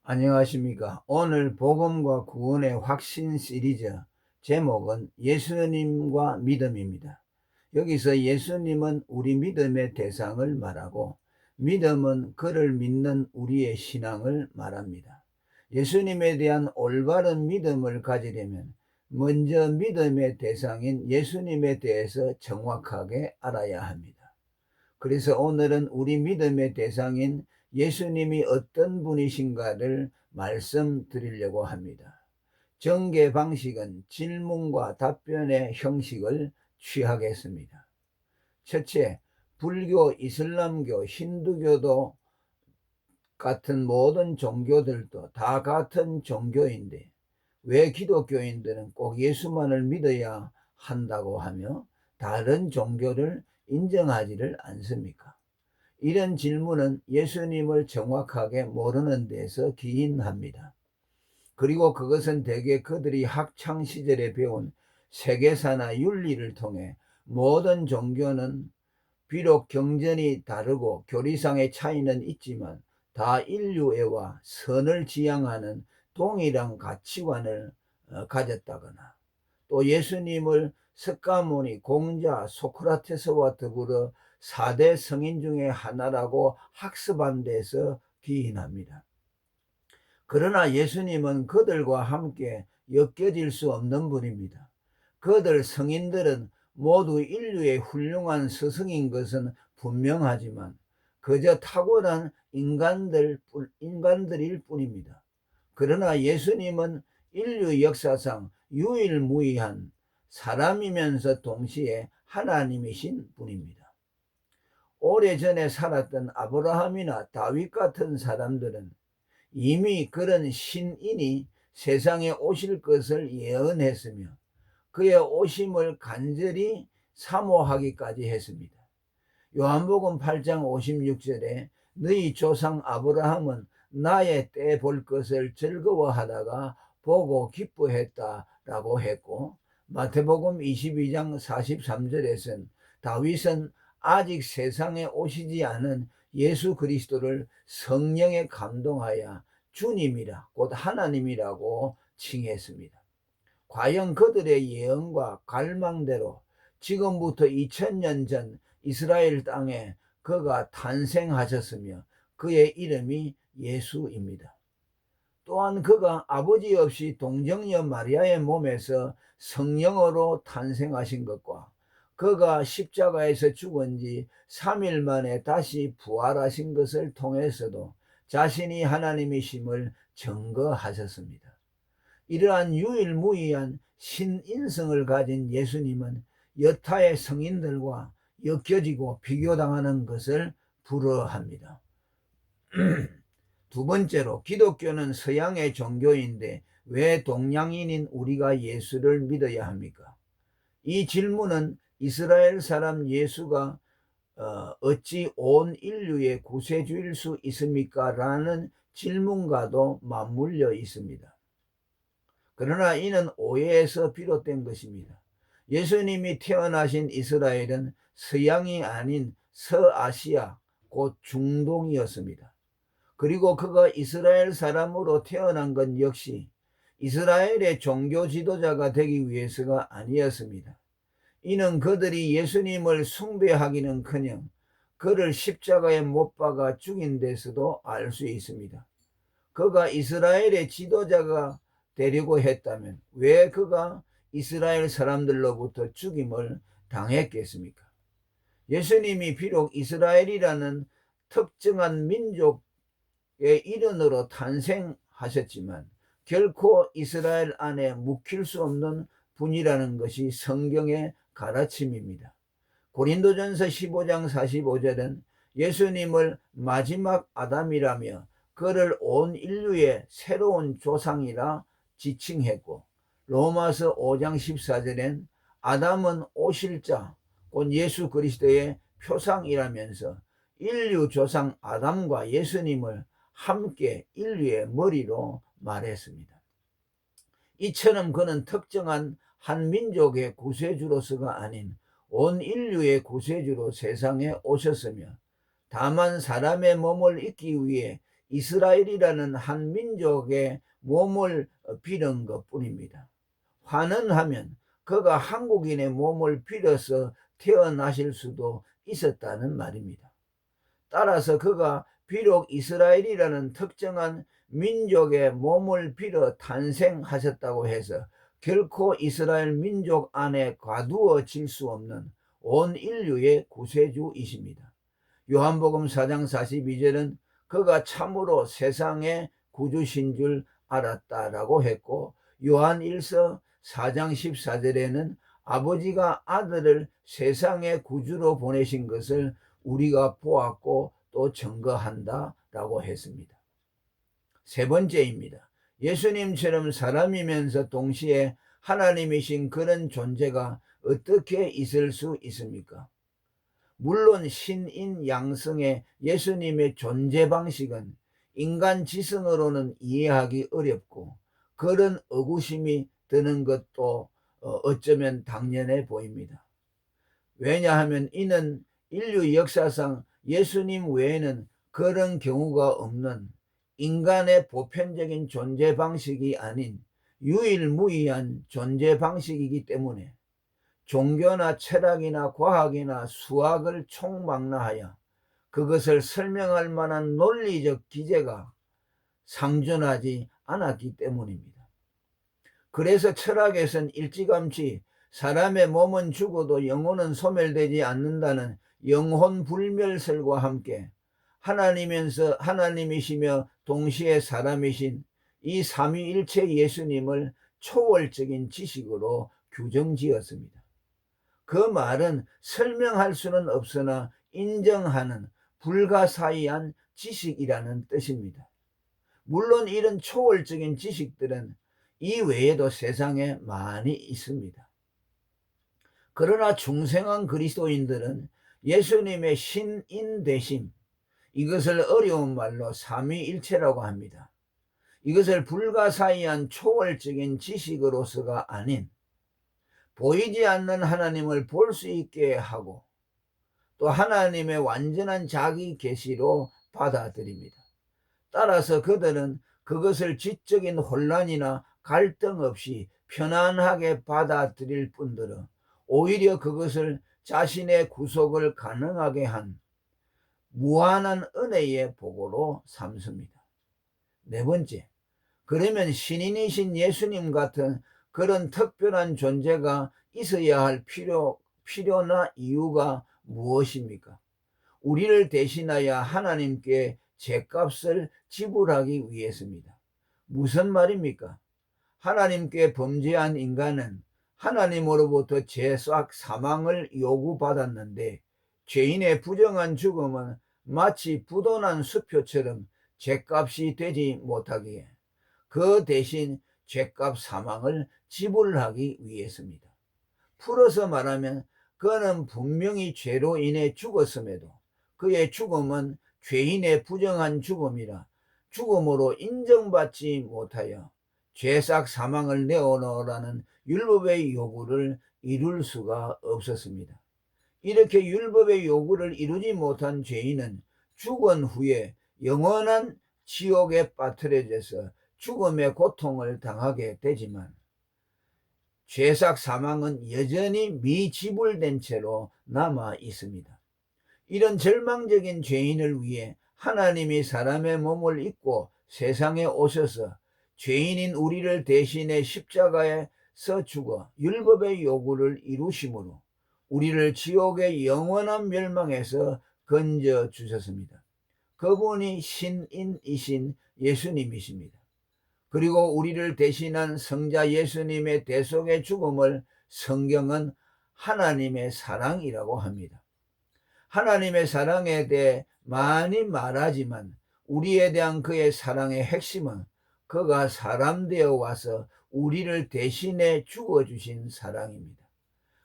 안녕하십니까. 오늘 복음과 구원의 확신 시리즈 제목은 예수님과 믿음입니다. 여기서 예수님은 우리 믿음의 대상을 말하고 믿음은 그를 믿는 우리의 신앙을 말합니다. 예수님에 대한 올바른 믿음을 가지려면 먼저 믿음의 대상인 예수님에 대해서 정확하게 알아야 합니다. 그래서 오늘은 우리 믿음의 대상인 예수님이 어떤 분이신가를 말씀드리려고 합니다. 전개 방식은 질문과 답변의 형식을 취하겠습니다. 첫째, 불교, 이슬람교, 힌두교도 같은 모든 종교들도 다 같은 종교인데 왜 기독교인들은 꼭 예수만을 믿어야 한다고 하며 다른 종교를 인정하지를 않습니까? 이런 질문은 예수님을 정확하게 모르는 데서 기인합니다. 그리고 그것은 대개 그들이 학창시절에 배운 세계사나 윤리를 통해 모든 종교는 비록 경전이 다르고 교리상의 차이는 있지만 다 인류애와 선을 지향하는 동일한 가치관을 가졌다거나 또 예수님을 석가모니, 공자, 소크라테스와 더불어 4대 성인 중에 하나라고 학습한 데서 기인합니다. 그러나 예수님은 그들과 함께 엮여질 수 없는 분입니다. 그들 성인들은 모두 인류의 훌륭한 스승인 것은 분명하지만 그저 탁월한 인간들일 뿐입니다. 그러나 예수님은 인류 역사상 유일무이한 사람이면서 동시에 하나님이신 분입니다. 오래전에 살았던 아브라함이나 다윗 같은 사람들은 이미 그런 신인이 세상에 오실 것을 예언했으며 그의 오심을 간절히 사모하기까지 했습니다. 요한복음 8장 56절에 너희 조상 아브라함은 나의 때 볼 것을 즐거워하다가 보고 기뻐했다라고 했고, 마태복음 22장 43절에선 다윗은 아직 세상에 오시지 않은 예수 그리스도를 성령에 감동하여 주님이라 곧 하나님이라고 칭했습니다. 과연 그들의 예언과 갈망대로 지금부터 2000년 전 이스라엘 땅에 그가 탄생하셨으며 그의 이름이 예수입니다. 또한 그가 아버지 없이 동정녀 마리아의 몸에서 성령으로 탄생하신 것과 그가 십자가에서 죽은 지 3일 만에 다시 부활하신 것을 통해서도 자신이 하나님이심을 증거하셨습니다. 이러한 유일무이한 신인성을 가진 예수님은 여타의 성인들과 엮여지고 비교당하는 것을 불허합니다. 두 번째로, 기독교는 서양의 종교인데 왜 동양인인 우리가 예수를 믿어야 합니까? 이 질문은 이스라엘 사람 예수가 어찌 온 인류의 구세주일 수 있습니까? 라는 질문과도 맞물려 있습니다. 그러나 이는 오해에서 비롯된 것입니다. 예수님이 태어나신 이스라엘은 서양이 아닌 서아시아, 곧 중동이었습니다. 그리고 그가 이스라엘 사람으로 태어난 건 역시 이스라엘의 종교 지도자가 되기 위해서가 아니었습니다. 이는 그들이 예수님을 숭배하기는커녕 그를 십자가에 못 박아 죽인 데서도 알 수 있습니다. 그가 이스라엘의 지도자가 되려고 했다면 왜 그가 이스라엘 사람들로부터 죽임을 당했겠습니까? 예수님이 비록 이스라엘이라는 특정한 민족의 일원으로 탄생하셨지만 결코 이스라엘 안에 묵힐 수 없는 분이라는 것이 성경의 가르침입니다. 고린도전서 15장 45절은 예수님을 마지막 아담이라며 그를 온 인류의 새로운 조상이라 지칭했고, 로마서 5장 14절엔 아담은 오실 자, 곧 예수 그리스도의 표상이라면서 인류 조상 아담과 예수님을 함께 인류의 머리로 말했습니다. 이처럼 그는 특정한 한 민족의 구세주로서가 아닌 온 인류의 구세주로 세상에 오셨으며 다만 사람의 몸을 입기 위해 이스라엘이라는 한 민족의 몸을 빌은 것 뿐입니다. 환원하면 그가 한국인의 몸을 빌어서 태어나실 수도 있었다는 말입니다. 따라서 그가 비록 이스라엘이라는 특정한 민족의 몸을 빌어 탄생하셨다고 해서 결코 이스라엘 민족 안에 가두어질 수 없는 온 인류의 구세주이십니다. 요한복음 4장 42절은 그가 참으로 세상의 구주신 줄 알았다라고 했고, 요한 1서 4장 14절에는 아버지가 아들을 세상의 구주로 보내신 것을 우리가 보았고 또 증거한다 라고 했습니다. 세 번째입니다. 예수님처럼 사람이면서 동시에 하나님이신 그런 존재가 어떻게 있을 수 있습니까? 물론 신인 양성의 예수님의 존재 방식은 인간 지성으로는 이해하기 어렵고 그런 의구심이 드는 것도 어쩌면 당연해 보입니다. 왜냐하면 이는 인류 역사상 예수님 외에는 그런 경우가 없는 인간의 보편적인 존재 방식이 아닌 유일무이한 존재 방식이기 때문에 종교나 철학이나 과학이나 수학을 총망라하여 그것을 설명할 만한 논리적 기제가 상존하지 않았기 때문입니다. 그래서 철학에선 일찌감치 사람의 몸은 죽어도 영혼은 소멸되지 않는다는 영혼불멸설과 함께 하나님이시며 동시에 사람이신 이 삼위일체 예수님을 초월적인 지식으로 규정지었습니다. 그 말은 설명할 수는 없으나 인정하는 불가사의한 지식이라는 뜻입니다. 물론 이런 초월적인 지식들은 이 외에도 세상에 많이 있습니다. 그러나 중생한 그리스도인들은 예수님의 신인되심, 이것을 어려운 말로 삼위일체라고 합니다. 이것을 불가사의한 초월적인 지식으로서가 아닌 보이지 않는 하나님을 볼 수 있게 하고 또 하나님의 완전한 자기 계시로 받아들입니다. 따라서 그들은 그것을 지적인 혼란이나 갈등 없이 편안하게 받아들일 뿐더러 오히려 그것을 자신의 구속을 가능하게 한 무한한 은혜의 보고로 삼습니다. 네 번째, 그러면 신인이신 예수님 같은 그런 특별한 존재가 있어야 할 필요나 이유가 무엇입니까? 우리를 대신하여 하나님께 죄값을 지불하기 위해서입니다. 무슨 말입니까? 하나님께 범죄한 인간은 하나님으로부터 죄악 사망을 요구받았는데 죄인의 부정한 죽음은 마치 부도난 수표처럼 죄값이 되지 못하기에 그 대신 죄값 사망을 지불하기 위해서입니다. 풀어서 말하면 그는 분명히 죄로 인해 죽었음에도 그의 죽음은 죄인의 부정한 죽음이라 죽음으로 인정받지 못하여 죄삭 사망을 내어놓으라는 율법의 요구를 이룰 수가 없었습니다. 이렇게 율법의 요구를 이루지 못한 죄인은 죽은 후에 영원한 지옥에 빠뜨려져서 죽음의 고통을 당하게 되지만 죄삭 사망은 여전히 미지불된 채로 남아 있습니다. 이런 절망적인 죄인을 위해 하나님이 사람의 몸을 입고 세상에 오셔서 죄인인 우리를 대신해 십자가에서 죽어 율법의 요구를 이루심으로 우리를 지옥의 영원한 멸망에서 건져 주셨습니다. 그분이 신인이신 예수님이십니다. 그리고 우리를 대신한 성자 예수님의 대속의 죽음을 성경은 하나님의 사랑이라고 합니다. 하나님의 사랑에 대해 많이 말하지만 우리에 대한 그의 사랑의 핵심은 그가 사람 되어 와서 우리를 대신해 죽어주신 사랑입니다.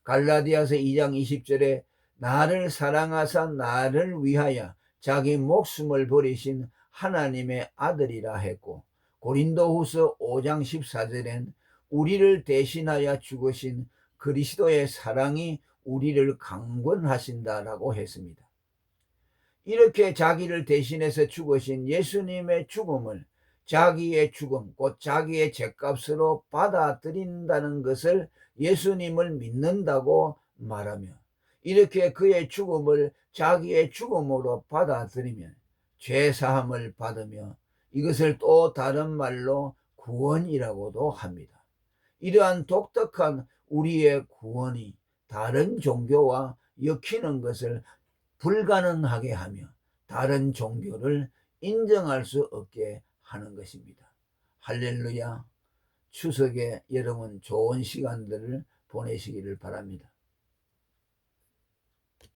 갈라디아서 2장 20절에 나를 사랑하사 나를 위하여 자기 목숨을 버리신 하나님의 아들이라 했고, 고린도후서 5장 14절엔 우리를 대신하여 죽으신 그리스도의 사랑이 우리를 강권하신다라고 했습니다. 이렇게 자기를 대신해서 죽으신 예수님의 죽음을 자기의 죽음, 곧 자기의 죗값으로 받아들인다는 것을 예수님을 믿는다고 말하며, 이렇게 그의 죽음을 자기의 죽음으로 받아들이면 죄사함을 받으며, 이것을 또 다른 말로 구원이라고도 합니다. 이러한 독특한 우리의 구원이 다른 종교와 엮이는 것을 불가능하게 하며 다른 종교를 인정할 수 없게 하는 것입니다. 할렐루야. 추석에 여러분 좋은 시간들을 보내시기를 바랍니다.